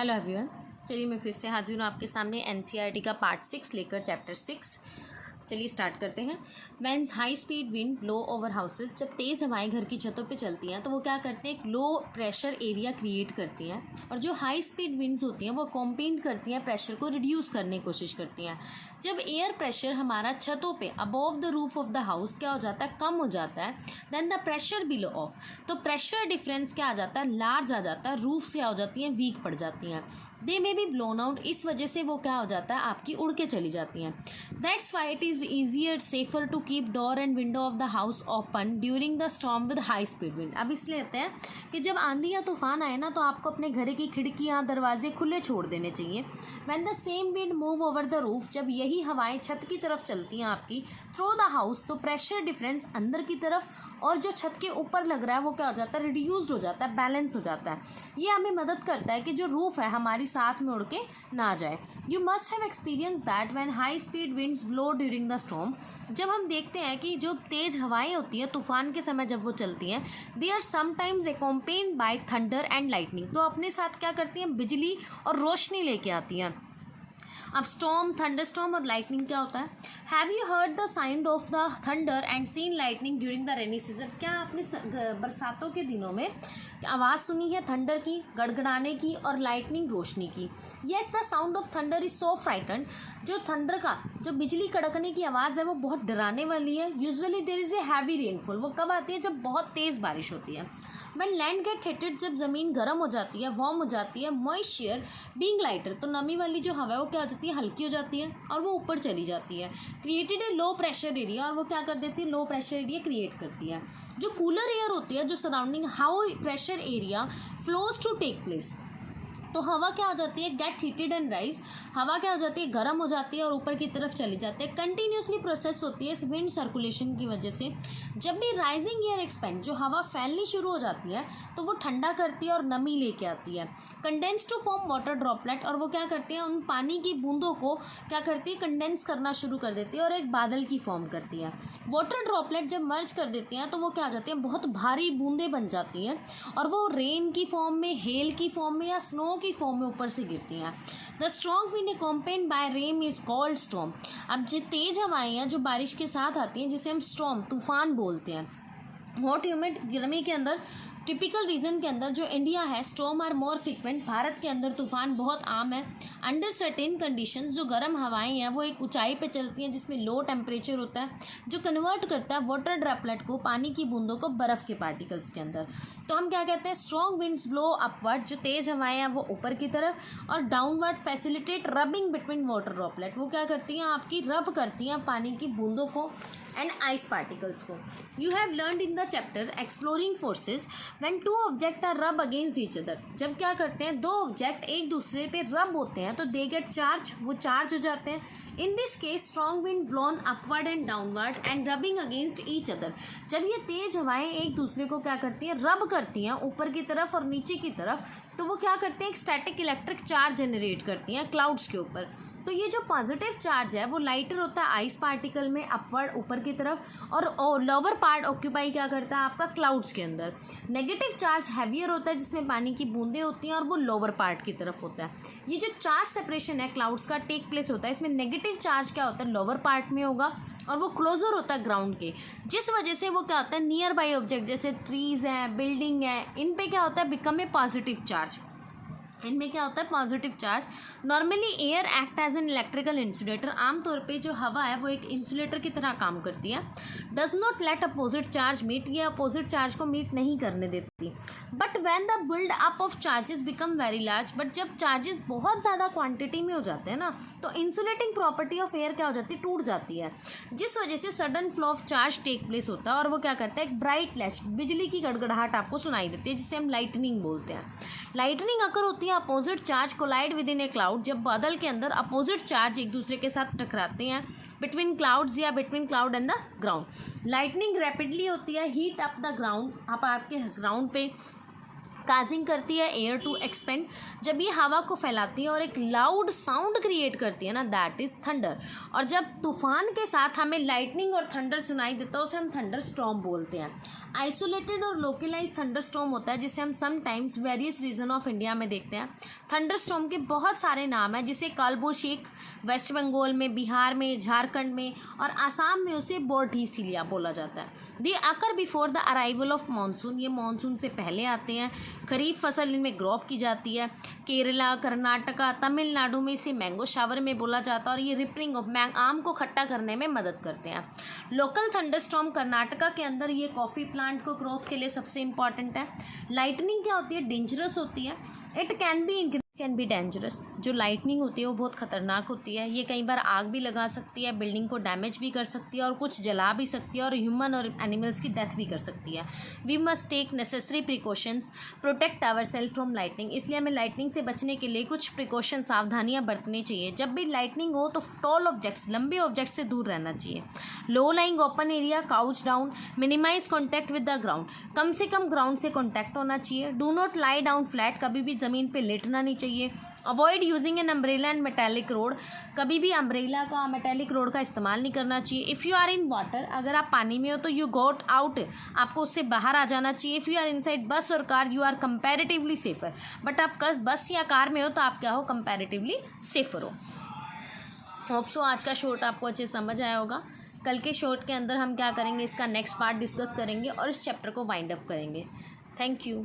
Hello everyone. चलिए मैं फिर से हाजिर हूँ आपके सामने एनसीईआरटी का पार्ट 6 लेकर चैप्टर 6। चलिए स्टार्ट करते हैं। When high speed wind blow over houses, जब तेज़ हवाएं घर की छतों पे चलती हैं तो वो क्या करते हैं, एक लो प्रेशर एरिया क्रिएट करती हैं। और जो हाई स्पीड विंड्स होती हैं वो कॉम्पेंट करती हैं, प्रेशर को रिड्यूस करने की कोशिश करती हैं। जब एयर प्रेशर हमारा छतों पे above the roof of the house क्या हो जाता है, कम हो जाता है, then the pressure below off, तो प्रेशर डिफरेंस क्या आ जाता है, लार्ज आ जाता है, रूफ से आ जाती हैं, वीक पड़ जाती हैं। दे मे बी ब्लोन आउट, इस वजह से वो क्या हो जाता है, आपकी उड़ के चली जाती हैं। That's why it is easier safer to keep door and window of the house open during the storm with high speed wind. अब इसलिए कहते हैं कि जब आंधी या तूफान आए ना तो आपको अपने घर की खिड़कियाँ दरवाजे खुले छोड़ देने चाहिए। When the same wind move over the roof, जब यही हवाएं छत की तरफ चलती हैं आपकी थ्रू द हाउस, तो प्रेशर डिफरेंस अंदर की तरफ और जो छत के ऊपर लग रहा है वो क्या हो जाता है, रिड्यूस्ड हो जाता है, बैलेंस हो जाता है। ये हमें मदद करता है कि जो रूफ है हमारी साथ में उड़ के ना जाए। You must have experience that when high speed winds blow during the storm, जब हम देखते हैं कि जो तेज हवाएं होती हैं तूफान के समय जब वो चलती हैं, they are sometimes accompanied by thunder and lightning, तो अपने साथ क्या करती हैं, बिजली और रोशनी लेके आती हैं। अब स्टॉर्म, थंडरस्टॉर्म और लाइटनिंग क्या होता है? Have you heard the sound of the thunder and seen lightning during the rainy season? क्या आपने बरसातों के दिनों में आवाज़ सुनी है थंडर की, गड़गड़ाने की और लाइटनिंग रोशनी की? Yes, the sound of thunder is so frighten, जो थंडर का जो बिजली कड़कने की आवाज़ है वो बहुत डराने वाली है। Usually there is a heavy rainfall, वो कब आती है, जब बहुत तेज़ बारिश होती है। व्हेन लैंड गेट हीटेड, जब ज़मीन गर्म हो जाती है, वार्म हो जाती है, मॉइस्चर बीइंग लाइटर, तो नमी वाली जो हवा है वो क्या हो जाती है, हल्की हो जाती है और वो ऊपर चली जाती है। Created a low pressure area, और वो क्या कर देती है, लो प्रेशर एरिया क्रिएट करती है। जो कूलर एयर होती है, जो surrounding how pressure area flows to take place, तो हवा क्या हो जाती है, गेट हीटेड एंड राइज, हवा क्या हो जाती है, गर्म हो जाती है और ऊपर की तरफ चली जाती है। कंटिन्यूसली प्रोसेस होती है इस विंड सर्कुलेशन की वजह से। जब भी राइजिंग एयर एक्सपेंड, जो हवा फैलनी शुरू हो जाती है तो वो ठंडा करती है और नमी लेके आती है। Condense to form water droplet, और वो क्या करती है, उन पानी की बूंदों को क्या करती है, कंडेंस करना शुरू कर देती है और एक बादल की फॉर्म करती है। वाटर ड्रॉपलेट जब मर्ज कर देती हैं तो वो क्या हो जाती हैं, बहुत भारी बूंदें बन जाती हैं और वो रेन की फॉर्म में, हेल की फॉर्म में या स्नो की फॉर्म में ऊपर से गिरती हैं। The strong wind accompanied by rain is called storm. अब जो तेज हवाएं हैं जो बारिश के साथ आती हैं, जिसे हम स्टॉर्म, तूफान बोलते हैं। हॉट ह्यूमिड गर्मी के अंदर, टिपिकल रीजन के अंदर जो इंडिया है, storm are more frequent, Bharat के अंदर तूफान बहुत आम है। अंडर सर्टेन कंडीशंस, जो गर्म हवाएं हैं वो एक ऊंचाई पे चलती हैं जिसमें लो टेम्परेचर होता है, जो कन्वर्ट करता है वाटर ड्रॉपलेट को, पानी की बूंदों को, बर्फ़ के पार्टिकल्स के अंदर। तो हम क्या कहते हैं, स्ट्रॉन्ग विंड्स ब्लो अपवर्ड, जो तेज़ हवाएं हैं वो ऊपर की तरफ, और downward facilitate rubbing between water droplet, वो क्या करती हैं, आपकी रब करती हैं पानी की बूंदों को एंड आइस पार्टिकल्स को। You have learned in the chapter exploring forces when two object are rub against each other, जब क्या करते हैं, दो ऑब्जेक्ट एक दूसरे पे रब होते हैं तो दे गेट चार्ज, वो चार्ज हो जाते हैं। In this case strong wind blown upward and downward and rubbing against each other, जब ये तेज हवाएं एक दूसरे को क्या करती हैं, रब करती हैं ऊपर की तरफ और नीचे की तरफ, तो वो क्या करते हैं, एक स्टैटिक इलेक्ट्रिक चार्ज जनरेट करती हैं क्लाउड्स के ऊपर। तो ये जो पॉजिटिव चार्ज है वो लाइटर होता है आइस पार्टिकल में, अपवर्ड ऊपर की तरफ, और लोअर पार्ट ऑक्यूपाई क्या करता है आपका क्लाउड्स के अंदर। नेगेटिव चार्ज हैवियर होता है जिसमें पानी की बूंदें होती हैं और वो लोअर पार्ट की तरफ होता है। ये जो चार्ज सेपरेशन है क्लाउड्स का टेक प्लेस होता है, इसमें नेगेटिव चार्ज क्या होता है, लोअर पार्ट में होगा और वो क्लोजर होता है ग्राउंड के, जिस वजह से वो क्या होता है, नियर बाई ऑब्जेक्ट जैसे ट्रीज हैं, बिल्डिंग है, इन पे क्या होता है, बिकम ए पॉजिटिव चार्ज, इनमें क्या होता है, positive charge. Normally air act as an electrical insulator, आमतौर पे जो हवा है वो एक इंसुलेटर की तरह काम करती है। Does not let opposite charge meet, ये अपोजिट चार्ज को मीट नहीं करने देती। But when the build up of charges become very large, but जब चार्जेस बहुत ज़्यादा क्वांटिटी में हो जाते हैं ना तो इंसुलेटिंग प्रॉपर्टी ऑफ एयर क्या हो जाती है, टूट जाती है, जिस वजह से sudden flow of charge take place होता है और वो क्या करता है, एक ब्राइट फ्लैश, बिजली की गड़गड़ाहट आपको सुनाई देती है, जिसे हम लाइटनिंग बोलते हैं। लाइटनिंग अकर होती है opposite charge collide with in a cloud, जब बादल के अंदर अपोजिट चार्ज एक दूसरे के साथ टकराते हैं, बिटवीन क्लाउड्स या between cloud and the ground. Lightning rapidly होती है, हीट अप द ग्राउंड, आप आपके ग्राउंड पे काजिंग करती है एयर टू एक्सपेंड, जब ये हवा को फैलाती है और एक लाउड साउंड क्रिएट करती है ना, दैट इज थंडर। और जब तूफान के साथ हमें लाइटनिंग और थंडर सुनाई देता है उसे हम थंडर स्टॉर्म बोलते हैं। आइसोलेटेड और लोकलाइज थंडरस्टॉर्म होता है जिसे हम sometimes various region of India में देखते हैं। थंडरस्टॉर्म के बहुत सारे नाम हैं, जिसे कालबोशेक वेस्ट बंगाल में, बिहार में, झारखंड में और आसाम में उसे बोर्डीसिलिया बोला जाता है। They occur before the arrival of monsoon, ये मानसून से पहले आते हैं। खरीफ फसल इनमें क्रॉप की जाती है। केरला, कर्नाटका, तमिलनाडु में इसे मैंगो शावर में बोला जाता है और ये रिपनिंग ऑफ आम को खट्टा करने में मदद करते हैं। लोकल थंडरस्टॉर्म कर्नाटका के अंदर ये कॉफ़ी प्लांट को ग्रोथ के लिए सबसे इंपॉर्टेंट है। लाइटनिंग क्या होती है? डेंजरस होती है। It can be dangerous. जो लाइटनिंग होती है वो बहुत ख़तरनाक होती है। ये कई बार आग भी लगा सकती है, बिल्डिंग को डैमेज भी कर सकती है और कुछ जला भी सकती है और ह्यूमन और एनिमल्स की डेथ भी कर सकती है। We must take necessary precautions, protect our self from lightning. इसलिए हमें लाइटनिंग से बचने के लिए कुछ प्रिकॉशन, सावधानियाँ बरतनी चाहिए। जब भी लाइटनिंग हो तो टॉल ऑब्जेक्ट्स, लंबे ऑब्जेक्ट से दूर रहना चाहिए। Low lying open area, couch down, minimise contact with the ground, कम से कम ग्राउंड से कॉन्टैक्ट होना चाहिए। Do not lie down flat, कभी भी ज़मीन पर लेटना नहीं चाहिए। Avoid using an umbrella and metallic rod, कभी भी अम्ब्रेला का, मेटेलिक रोड का इस्तेमाल नहीं करना चाहिए। If you are in water, अगर आप पानी में हो तो यू गोट आउट, आपको उससे बाहर आ जाना चाहिए। If you are inside bus और car, you are comparatively safer, but आप बस या कार में हो तो आप क्या हो? कंपैरेटिवली सेफर हो। होप सो आज का शॉर्ट आपको अच्छे समझ आया होगा। कल के शॉर्ट के अंदर हम क्या करेंगे, इसका नेक्स्ट पार्ट डिस्कस करेंगे और इस चैप्टर को वाइंड अप करेंगे। Thank you.